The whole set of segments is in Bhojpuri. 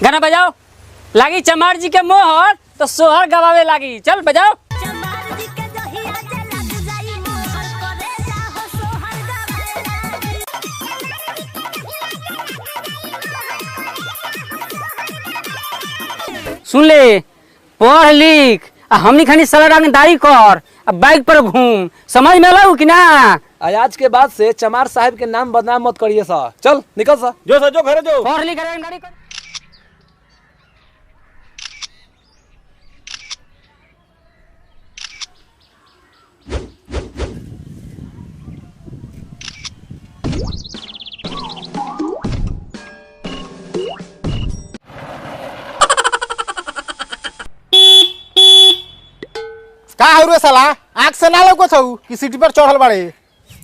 गाना बजाओ। लागी चमार जी के मोहर तो सोहर गवावे लागी। चल बजाओ। सुन ले, पढ़ लिख हमनी खानी सलादारी कर, बाइक पर घूम, समझ में लाऊ कि ना। आज के बाद से चमार साहब के नाम बदनाम मत करिए सा। चल निकल सा, जो घरे जो। पढ़ लिख गाड़ी कर। का हो साला, आँख से ना लौको छौ कि सीटी पर चढ़ल बाड़े।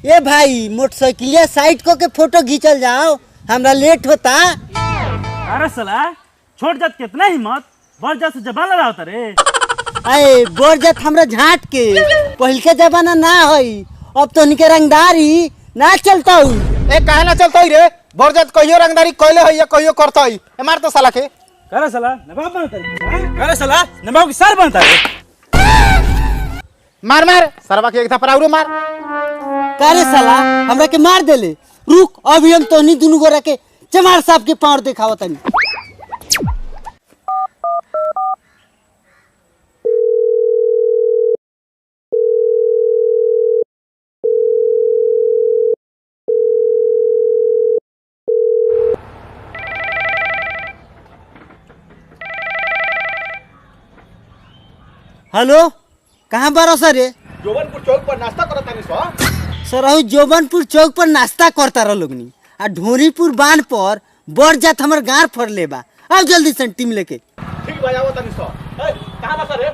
ए भाई मोटरसाइकिलिया साइड को के फोटो खींचल जाओ, हमरा लेट होता। अरे साला छोड़ जात कितना हिम्मत, बढ़ जात से जबान लड़ा होता रे। अरे बढ़ जात हमरा झाट के, पहल के जमाना ना हई, अब तो निके रंगदारी ना चलता हूँ। ए काहे ना चलतो रे, बढ़ जात कहियो रंगदारी कइले हई या कहियो करतो हई। ए मार तो साला के। करे साला नवाब बनता रे, करे साला नवाब की सर बनता रे। मार मार सरवा के एक थप्पड़ आउरो मार। करे साला हमरा के मार देले, रुक अभी हम तोनी दुनु गोरा के चमार साहब के पावर दिखावत तनी। हेलो, कहाँ बारो सर? जोबनपुर चौक पर नाश्ता करत तानी सो। सर अभी जोबनपुर चौक पर नाश्ता करता रह लोगनी, आ ढोरीपुर बांध पर बढ़ जात हमर गार फर लेबा। आओ जल्दी से टीम लेके। ठीक बजाओ तानी सो। ए कहां बा सर?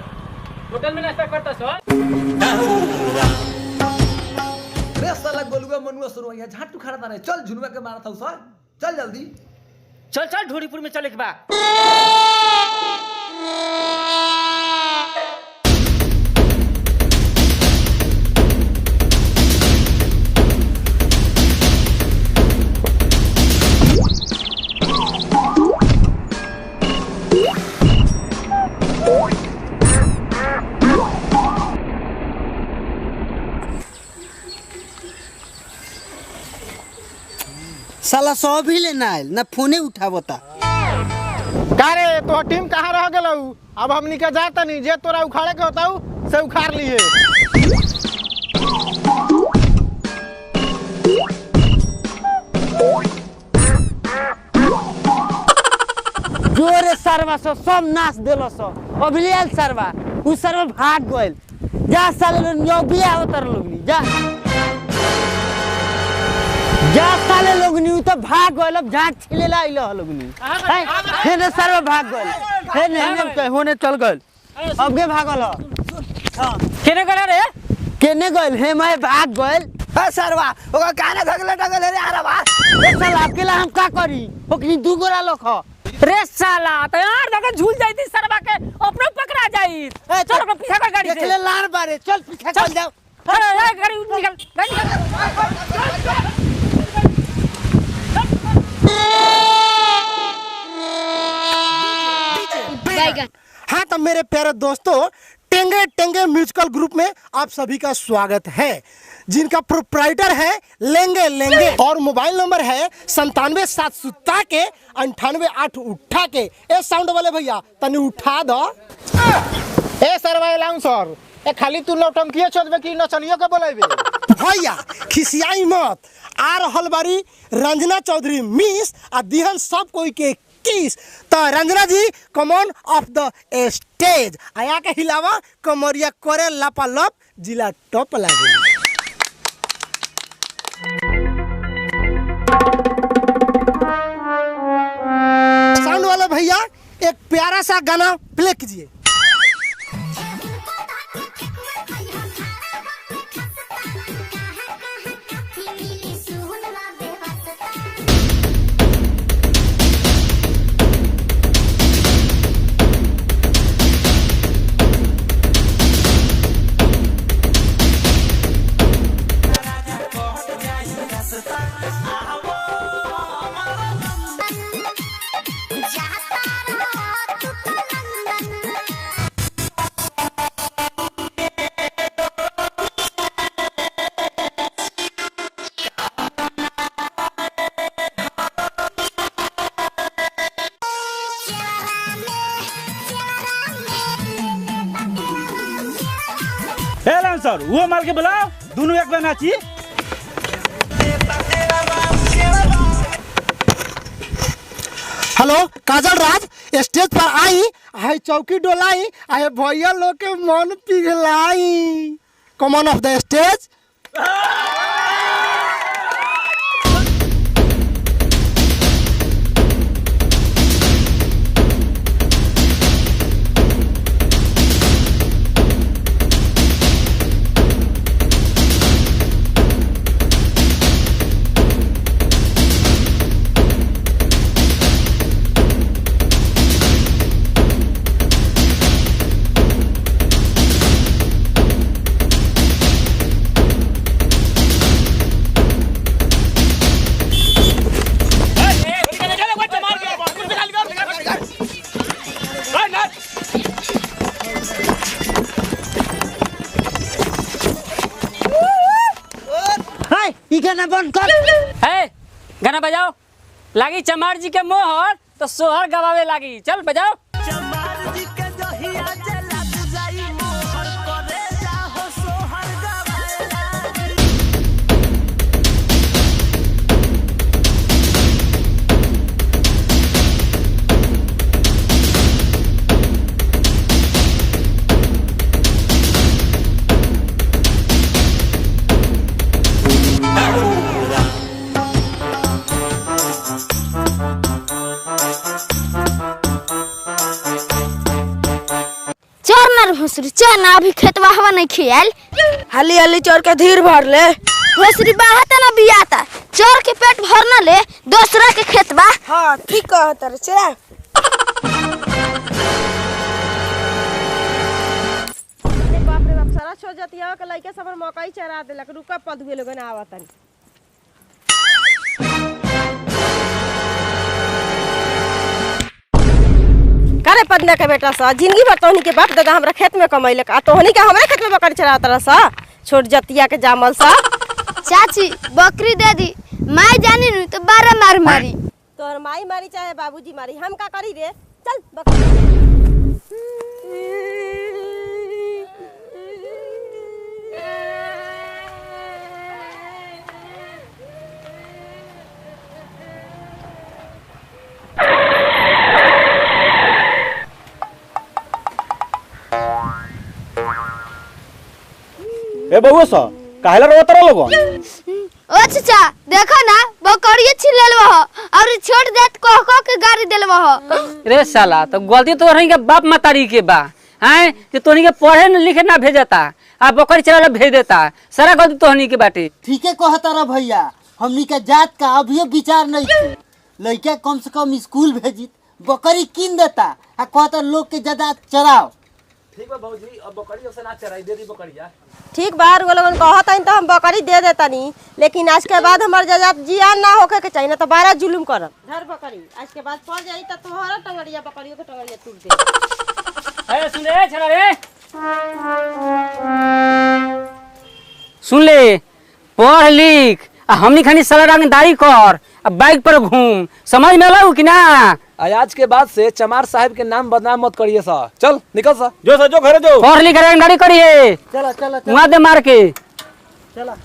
होटल में नाश्ता करता सो। रे साला गोलुआ मनुआ सुरवैया झाटू खड़ा तारे। चल झुनवा के मारत हूं सर, चल जल्दी। चल चल ढोरीपुर में चले के बा। साला सौ भी लेना आयल ना, फोने उठावता। का रे तो टीम कहां रह गेलौ? अब हमनी के जाता नहीं, जे तोरा उखाड़े के होताऊ से उखाड़ लिए। जोरे सरवा सो सब नाच देलो सो। अभी आयल सरवा, उ सरवा भाग गइल। जा साले लोग भी आवत लोगनी, जा जा साले लोगनी, उ तो भाग गइल। अब झाट छिलेला आइल लोगनी। हे ने सरवा भाग गइल, हे ने होने चल गइल। अब के भागल ह? केने गला रे? केने गइल? हे मैं भाग गइल। ए सरवा ओका काने धगले रे आरवा। ए साला अकेला हम का करी? ओकनी दू गोरा लोग ह। रे साला तो यार जगह झूल जाती सरवा के, अपने पकड़ा जाई। चल अपने पीछे कर गाड़ी से। देखले लार बारे, चल पीछे चल जाओ। अरे गाड़ी निकल, गाड़ी निकल। हाँ तो मेरे प्यारे दोस्तों, टेंगे टेंगे म्यूजिकल ग्रुप में आप सभी का स्वागत है, जिनका प्रोप्राइटर है लेंगे लेंगे, और मोबाइल नंबर है 97 के 98 उठा के। ए साउंड वाले भैया तनी उठा दो। ए सरवा अलाउंसर, ए खाली तू नौटंकिया चोदबे कि नचनियो के बोलेबे? भैया खिसियाई मत। आ रहल बारी रंजना चौधरी मिस आ दिहन सब कोई के किस। तो रंजना जी come on off the stage, आया के हिलावा कमरिया करे लपालप, जिला टॉप लागे। साउंड वाले भैया एक प्यारा सा गाना प्ले कीजिए। जाता मास्टर वो माल के बुलाओ, दोनों एक बार नाची। हेलो काजल राज, स्टेज पर आई, हाय चौकी डोलाई, आए भैया लोग के मन पिघलाई। Come on off the stage. ई गाना बंद कर। है गाना बजाओ। लागी चमार जी के मोहर तो सोहर गवावे लागी। चल बजाओ। भोसरी चल ना, अभी खेतवा हवा नहीं खियाल। हाली हाली चोर के धीर भर ले। भोसरी बाहता ना बियाता, चोर के पेट भरना ले दूसरा के खेतवा। हाँ ठीक कहत रे, चला। बाप रे बाप, सारा छोड़ जतिया के लइका सब मकई चरा देलक। रुका पदुए लोगन आवतन। करे पदना के बेटा सा जिंदगी भर तोहनी के बाप दादा हमरा खेत में कमैलक, आ तोहनी के हमरे खेत में बकरी चरावत रह सा। छोड़ जतिया के जामल सा। चाची बकरी दे दी, माई जानी नु तो 12 मार मारी। तोहर माई मारी चाहे बाबूजी मारी, हम का करी रे। चल बकरी। ए बउआ सा काहेला रोत रह लोगन? ओ चाचा देखो ना, बकरी छिलेलवा हो और छोड़ देत कह के गाड़ी देलवा हो। रे साला तो गलती तो रही के बाप मातारी के बा। हैं कि तोहनी के पढ़े न लिखे ना भेजता, आ बकरी चराला भेज देता। सारा गलती तोहनी के बाटे। ठीके कहता रा भैया, हमनी के जात का अभियो विचार नहीं थे। लड़का कम से कम स्कूल भेजित, बकरी किन देता आ कहता लोग के ज्यादा चराओ। ठीक बा बाबूजी, अब बकरी से ना चराई, दे दी बकरिया। ठीक बार वो लोगन कहत हन तो हम बकरी दे देतानी, लेकिन आज के बाद हमार जजात जियान ना होके के चाहिए, ना तो 12 जुलुम करब। धर बकरी, आज के बाद पड़ जाई त तोहरा टंगड़िया बकरियों के टंगड़िया टूट दे। ए सुन रे छड़ा रे, सुन ले, पढ़ लिख आ हमनी खानी साला रंगदारी कर, आ बाइक पर घूम। समझ में आऊ कि ना? आज के बाद से चमार साहब के नाम बदनाम मत करिए सा। चल निकल सा। जो सा जो घरे जो। पढ़ लिख रंगदारी करिए। चला चला मुआ दे मार के। चला।